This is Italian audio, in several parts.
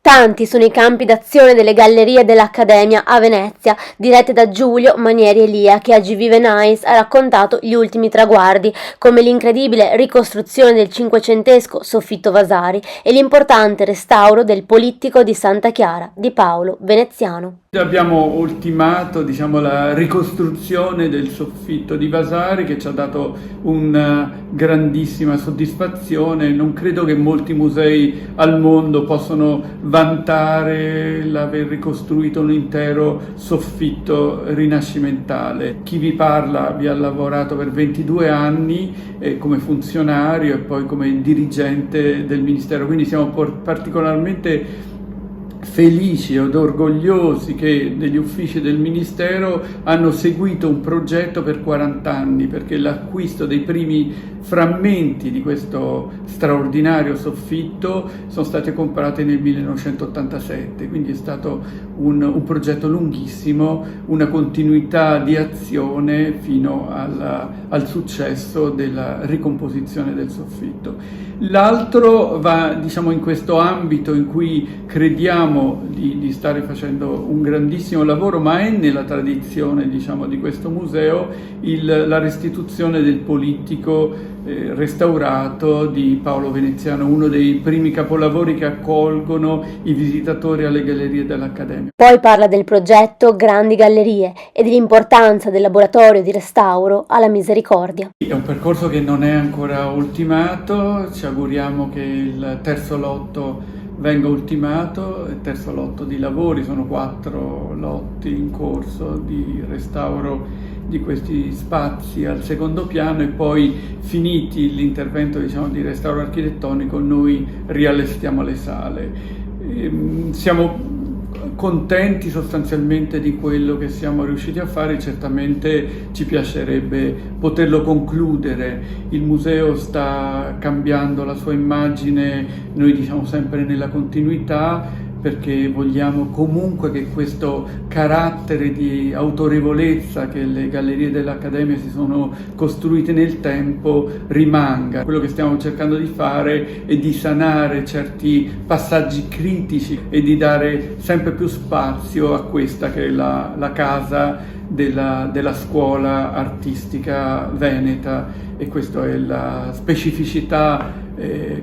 Tanti sono i campi d'azione delle gallerie dell'Accademia a Venezia, dirette da Giulio Manieri Elia, che a GV Nice ha raccontato gli ultimi traguardi, come l'incredibile ricostruzione del cinquecentesco soffitto Vasari e l'importante restauro del Polittico di Santa Chiara di Paolo Veneziano. Abbiamo ultimato, la ricostruzione del soffitto di Vasari, che ci ha dato una grandissima soddisfazione. Non credo che molti musei al mondo possano vantare l'aver ricostruito un intero soffitto rinascimentale. Chi vi parla vi ha lavorato per 22 anni come funzionario e poi come dirigente del Ministero, quindi siamo particolarmente felici ed orgogliosi che degli uffici del Ministero hanno seguito un progetto per 40 anni, perché l'acquisto dei primi frammenti di questo straordinario soffitto sono stati comprati nel 1987, quindi è stato un progetto lunghissimo, una continuità di azione fino al successo della ricomposizione del soffitto. L'altro va, in questo ambito in cui crediamo di stare facendo un grandissimo lavoro, ma è nella tradizione, di questo museo, la restituzione del Polittico restaurato di Paolo Veneziano, uno dei primi capolavori che accolgono i visitatori alle gallerie dell'Accademia. Poi parla del progetto Grandi Gallerie e dell'importanza del laboratorio di restauro alla Misericordia. È un percorso che non è ancora ultimato, ci auguriamo che il terzo lotto venga ultimato, il terzo lotto di lavori, sono 4 lotti in corso di restauro di questi spazi al secondo piano, e poi finiti l'intervento di restauro architettonico noi riallestiamo le sale. Siamo contenti sostanzialmente di quello che siamo riusciti a fare, certamente ci piacerebbe poterlo concludere. Il museo sta cambiando la sua immagine, noi diciamo sempre nella continuità, perché vogliamo comunque che questo carattere di autorevolezza che le gallerie dell'Accademia si sono costruite nel tempo rimanga. Quello che stiamo cercando di fare è di sanare certi passaggi critici e di dare sempre più spazio a questa che è la casa della scuola artistica veneta, e questa è la specificità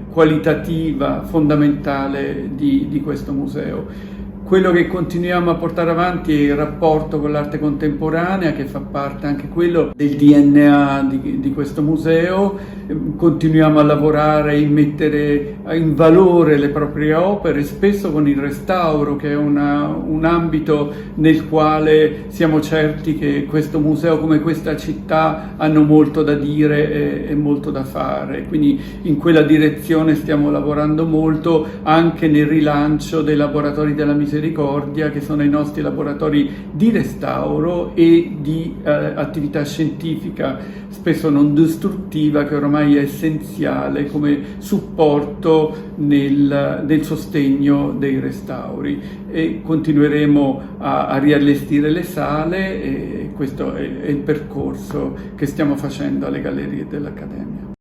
qualitativa fondamentale di questo museo. Quello che continuiamo a portare avanti è il rapporto con l'arte contemporanea, che fa parte anche quello del DNA di questo museo. Continuiamo a lavorare e mettere in valore le proprie opere, spesso con il restauro, che è un ambito nel quale siamo certi che questo museo, come questa città, hanno molto da dire e molto da fare. Quindi in quella direzione stiamo lavorando molto, anche nel rilancio dei laboratori della Misericordia, che sono i nostri laboratori di restauro e di attività scientifica, spesso non distruttiva, che ormai è essenziale come supporto nel sostegno dei restauri. E continueremo a riallestire le sale, e questo è il percorso che stiamo facendo alle gallerie dell'Accademia.